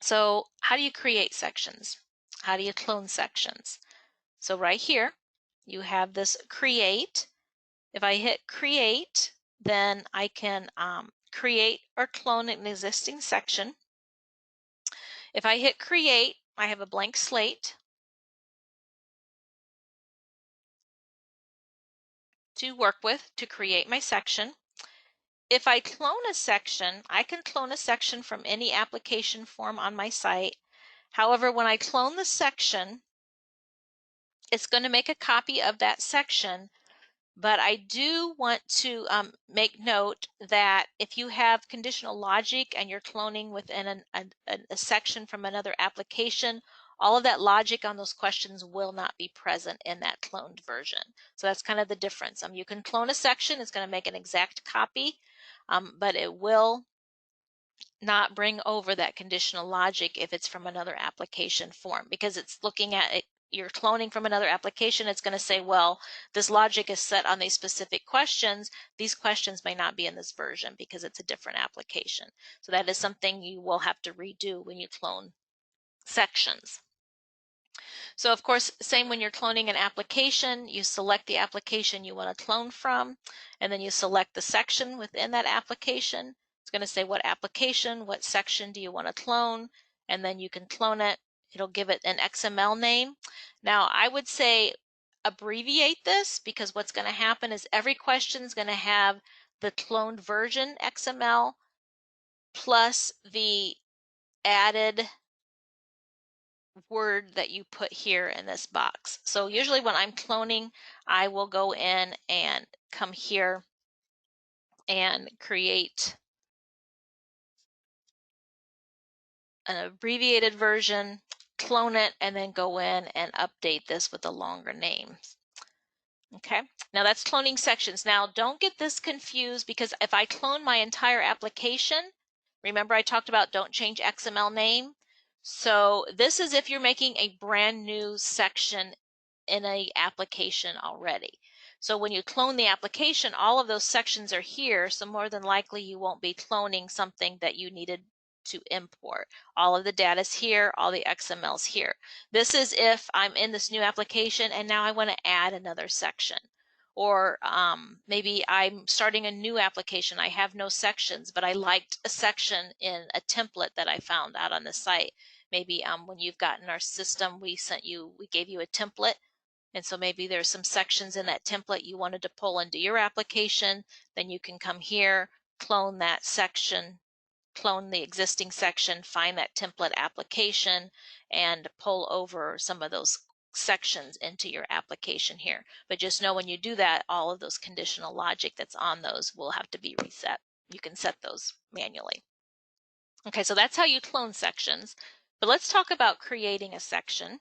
So how do you create sections? How do you clone sections? So right here, you have this create. If I hit create, then I can create or clone an existing section. If I hit create, I have a blank slate to work with to create my section. If I clone a section, I can clone a section from any application form on my site. However, when I clone the section, it's going to make a copy of that section. But I do want to make note that if you have conditional logic and you're cloning within a section from another application, all of that logic on those questions will not be present in that cloned version. So that's kind of the difference. You can clone a section, it's going to make an exact copy, but it will not bring over that conditional logic if it's from another application form, because it's looking at it. You're cloning from another application, it's going to say, well, this logic is set on these specific questions. These questions may not be in this version because it's a different application. So that is something you will have to redo when you clone sections. So of course, same when you're cloning an application, you select the application you want to clone from, and then you select the section within that application. It's going to say what application, what section do you want to clone, and then you can clone it. It'll give it an XML name. Now, I would say abbreviate this, because what's going to happen is every question is going to have the cloned version XML plus the added word that you put here in this box. So usually when I'm cloning, I will go in and come here and create an abbreviated version, clone it, and then go in and update this with a longer name. Okay, now that's cloning sections. Now don't get this confused, because if I clone my entire application, remember I talked about don't change XML name. So this is if you're making a brand new section in a application already. So when you clone the application, all of those sections are here, so more than likely you won't be cloning something that you needed to import. All of the data's here, all the XML's here. This is if I'm in this new application and now I want to add another section. Or maybe I'm starting a new application. I have no sections, but I liked a section in a template that I found out on the site. Maybe when you've gotten our system, we gave you a template. And so maybe there's some sections in that template you wanted to pull into your application. Then you can come here, clone that section, clone the existing section, find that template application, and pull over some of those sections into your application here. But just know when you do that, all of those conditional logic that's on those will have to be reset. You can set those manually. Okay, so that's how you clone sections. But let's talk about creating a section.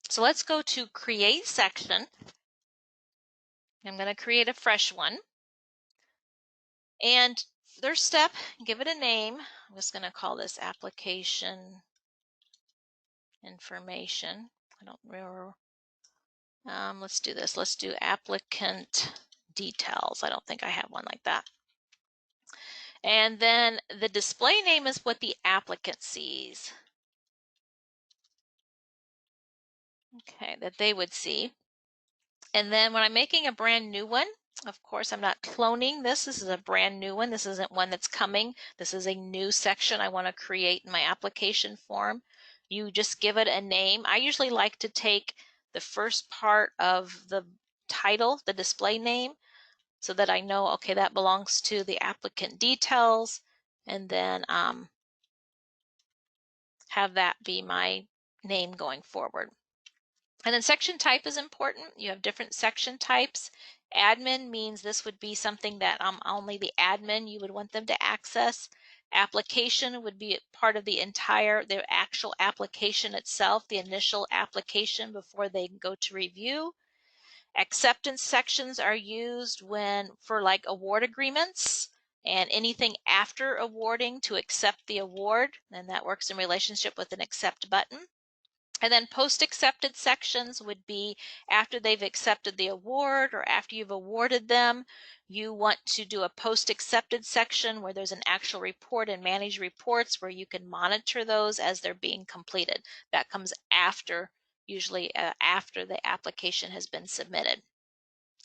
So let's go to create section. I'm going to create a fresh one. And first step, give it a name. I'm just going to call this application information. I don't remember. Let's do this. Let's do applicant details. I don't think I have one like that. And then the display name is what the applicant sees. Okay, that they would see. And then when I'm making a brand new one, of course, I'm not cloning this. This is a brand new one. This isn't one that's coming. This is a new section I want to create in my application form. You just give it a name. I usually like to take the first part of the title, the display name, so that I know, okay, that belongs to the applicant details, and then have that be my name going forward. And then section type is important. You have different section types. Admin means this would be something that only the admin you would want them to access. Application would be part of the actual application itself, the initial application before they go to review. Acceptance sections are used for like award agreements and anything after awarding to accept the award, and that works in relationship with an accept button. And then post-accepted sections would be after they've accepted the award or after you've awarded them, you want to do a post-accepted section where there's an actual report and manage reports where you can monitor those as they're being completed. That comes after, usually after the application has been submitted.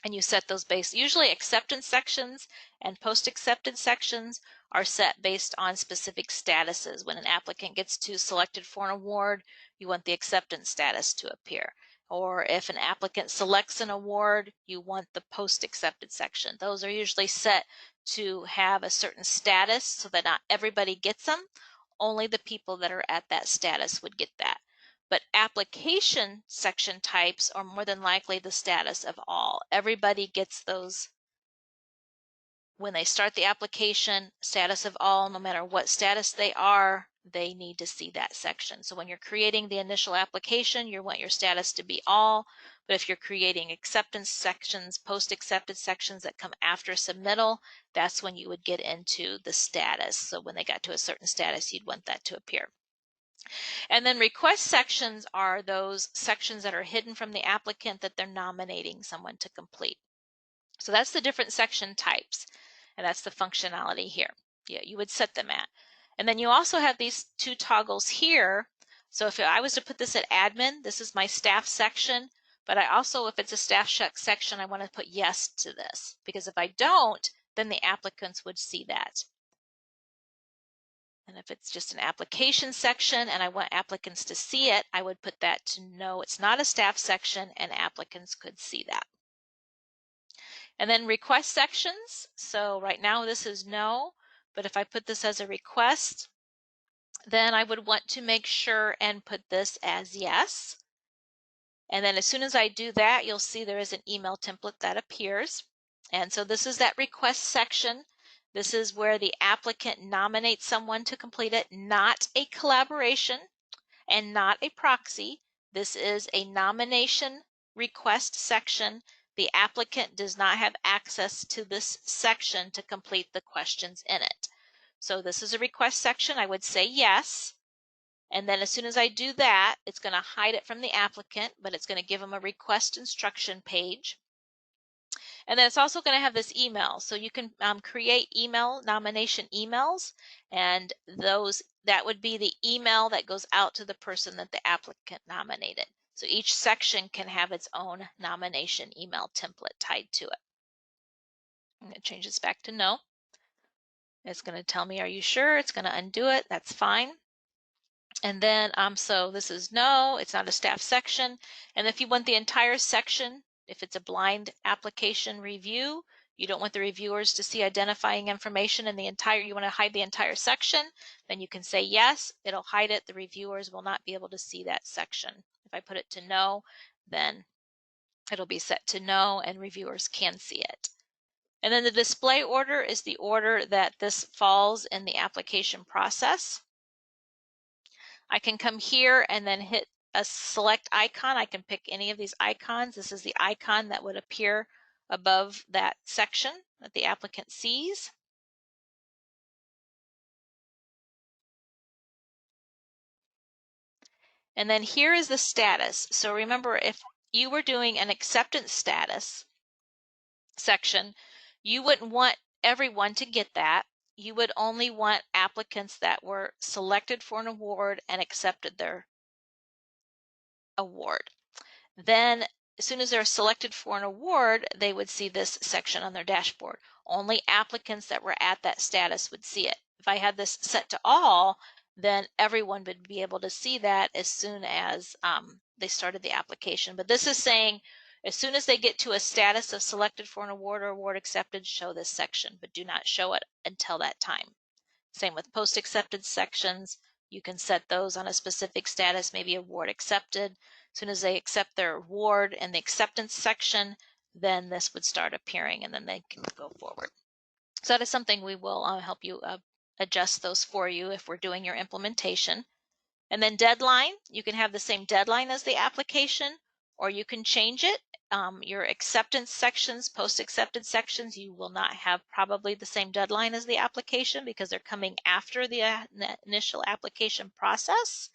And you set those based, usually acceptance sections and post-accepted sections are set based on specific statuses. When an applicant gets to selected for an award, you want the acceptance status to appear. Or if an applicant selects an award, you want the post-accepted section. Those are usually set to have a certain status so that not everybody gets them. Only the people that are at that status would get that. But application section types are more than likely the status of all. Everybody gets those when they start the application, status of all, no matter what status they are, they need to see that section. So when you're creating the initial application, you want your status to be all, but if you're creating acceptance sections, post-accepted sections that come after submittal, that's when you would get into the status. So when they got to a certain status, you'd want that to appear. And then request sections are those sections that are hidden from the applicant that they're nominating someone to complete. So that's the different section types, and that's the functionality here. Yeah, you would set them at. And then you also have these two toggles here. So if I was to put this at admin, this is my staff section, but I also, if it's a staff section, I want to put yes to this, because if I don't, then the applicants would see that. And if it's just an application section and I want applicants to see it, I would put that to no, it's not a staff section and applicants could see that. And then request sections. So right now this is no, but if I put this as a request, then I would want to make sure and put this as yes. And then as soon as I do that, you'll see there is an email template that appears. And so this is that request section. This is where the applicant nominates someone to complete it, not a collaboration and not a proxy. This is a nomination request section. The applicant does not have access to this section to complete the questions in it. So this is a request section. I would say yes. And then as soon as I do that, it's going to hide it from the applicant, but it's going to give them a request instruction page. And then it's also going to have this email. So you can create email nomination emails, and that would be the email that goes out to the person that the applicant nominated. So each section can have its own nomination email template tied to it. I'm going to change this back to no. It's going to tell me, are you sure? It's going to undo it. That's fine. And then, so this is no, it's not a staff section. And if you want the entire section, if it's a blind application review, you don't want the reviewers to see identifying information in the entire, you want to hide the entire section, then you can say yes, it'll hide it. The reviewers will not be able to see that section. If I put it to no, then it'll be set to no and reviewers can see it. And then the display order is the order that this falls in the application process. I can come here and then hit a select icon. I can pick any of these icons. This is the icon that would appear above that section that the applicant sees. And then here is the status. So remember, if you were doing an acceptance status section, you wouldn't want everyone to get that. You would only want applicants that were selected for an award and accepted their award. Then as soon as they're selected for an award, they would see this section on their dashboard. Only applicants that were at that status would see it. If I had this set to all, then everyone would be able to see that as soon as they started the application. But this is saying as soon as they get to a status of selected for an award or award accepted, show this section, but do not show it until that time. Same with post-accepted sections. You can set those on a specific status, maybe award accepted. As soon as they accept their award in the acceptance section, then this would start appearing and then they can go forward. So that is something we will help you adjust those for you if we're doing your implementation. And then deadline, you can have the same deadline as the application, or you can change it. Your acceptance sections, post-accepted sections, you will not have probably the same deadline as the application because they're coming after the initial application process.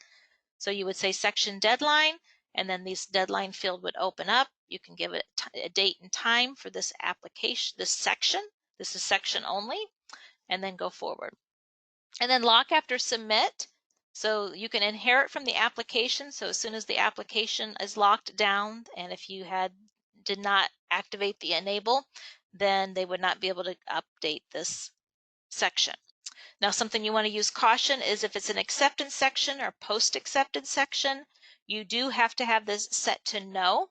So you would say section deadline, and then this deadline field would open up. You can give it a date and time for this application, this section. This is section only, and then go forward. And then lock after submit. So you can inherit from the application. So as soon as the application is locked down, and if you did not activate the enable, then they would not be able to update this section. Now, something you want to use caution is if it's an acceptance section or post-acceptance section, you do have to have this set to no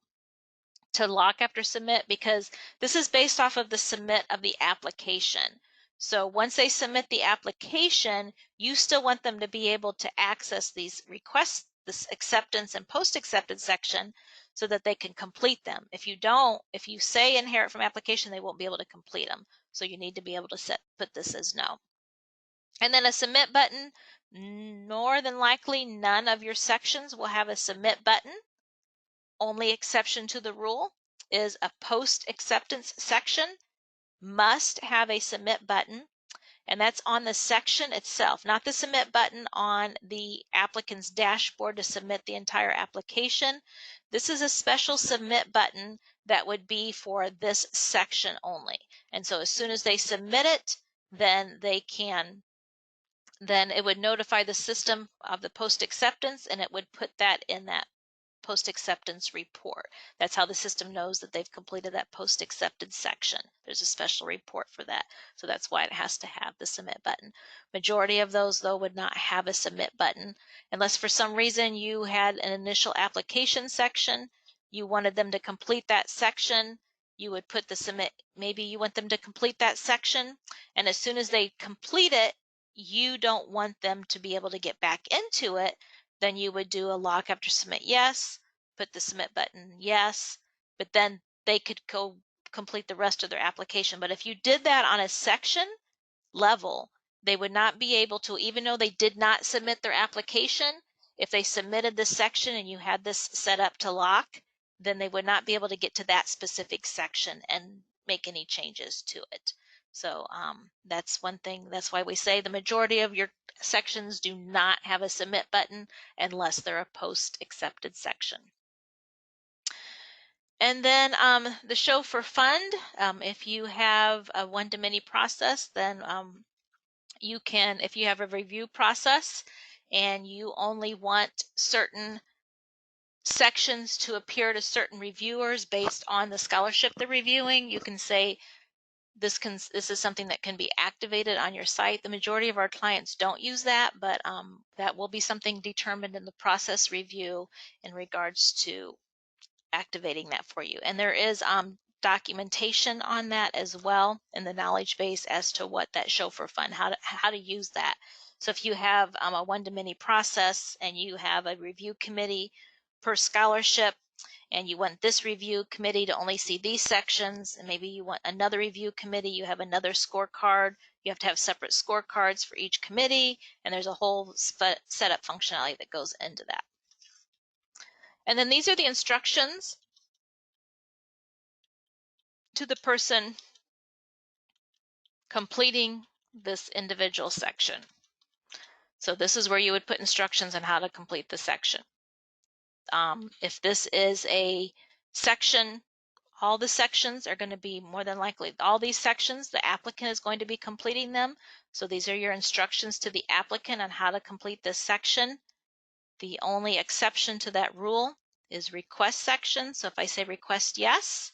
to lock after submit, because this is based off of the submit of the application. So once they submit the application, you still want them to be able to access these requests, this acceptance and post-acceptance section, so that they can complete them. If you don't, if you say inherit from application, they won't be able to complete them. So you need to be able to put this as no. And then a submit button, more than likely none of your sections will have a submit button. Only exception to the rule is a post acceptance section must have a submit button, and that's on the section itself, not the submit button on the applicant's dashboard to submit the entire application. This is a special submit button that would be for this section only. And so as soon as they submit it, then it would notify the system of the post acceptance, and it would put that in that post acceptance report. That's how the system knows that they've completed that post acceptance section. There's a special report for that. So that's why it has to have the submit button. Majority of those, though, would not have a submit button unless for some reason you had an initial application section, you wanted them to complete that section, you would put the submit, maybe you want them to complete that section, and as soon as they complete it, you don't want them to be able to get back into it, then you would do a lock after submit yes, put the submit button yes, but then they could go complete the rest of their application. But if you did that on a section level, they would not be able to, even though they did not submit their application, if they submitted this section and you had this set up to lock, then they would not be able to get to that specific section and make any changes to it. So that's one thing. That's why we say the majority of your sections do not have a submit button unless they're a post accepted section. And then the show for fund, if you have a one-to-many process, then you can, if you have a review process and you only want certain sections to appear to certain reviewers based on the scholarship they're reviewing, you can say this is something that can be activated on your site. The majority of our clients don't use that, but that will be something determined in the process review in regards to activating that for you. And there is documentation on that as well in the knowledge base as to what that show for fun, how to use that. So if you have a one-to-many process and you have a review committee per scholarship, and you want this review committee to only see these sections, and maybe you want another review committee, you have another scorecard, you have to have separate scorecards for each committee, and there's a whole setup functionality that goes into that. And then these are the instructions to the person completing this individual section. So this is where you would put instructions on how to complete the section. If this is a section, all the sections are going to be more than likely, all these sections, the applicant is going to be completing them. So these are your instructions to the applicant on how to complete this section. The only exception to that rule is request section. So if I say request yes,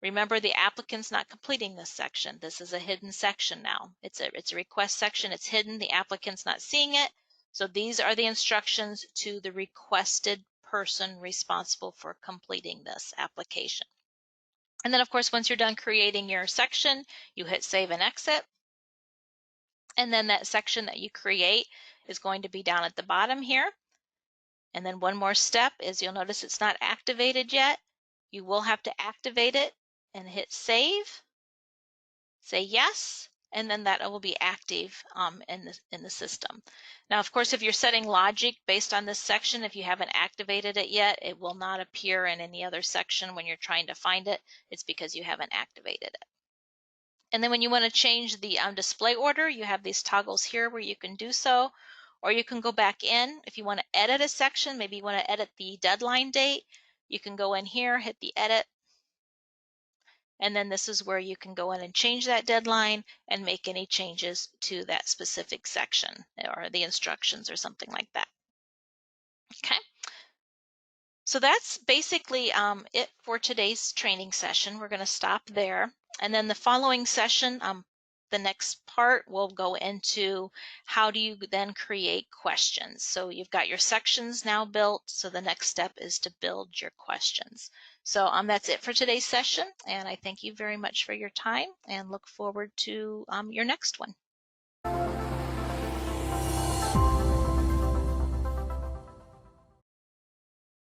remember the applicant's not completing this section. This is a hidden section now. It's a request section, it's hidden, the applicant's not seeing it. So these are the instructions to the requested person responsible for completing this application. And then of course, once you're done creating your section, you hit save and exit. And then that section that you create is going to be down at the bottom here. And then one more step is you'll notice it's not activated yet. You will have to activate it and hit save, say yes, and then that will be active in the system. Now, of course, if you're setting logic based on this section, if you haven't activated it yet, it will not appear in any other section when you're trying to find it. It's because you haven't activated it. And then when you want to change the display order, you have these toggles here where you can do so, or you can go back in. If you want to edit a section, maybe you want to edit the deadline date, you can go in here, hit the edit, and then this is where you can go in and change that deadline and make any changes to that specific section or the instructions or something like that. Okay. So that's basically it for today's training session. We're going to stop there. And then the following session, the next part, will go into how do you then create questions. So you've got your sections now built. So the next step is to build your questions. So that's it for today's session. And I thank you very much for your time and look forward to your next one.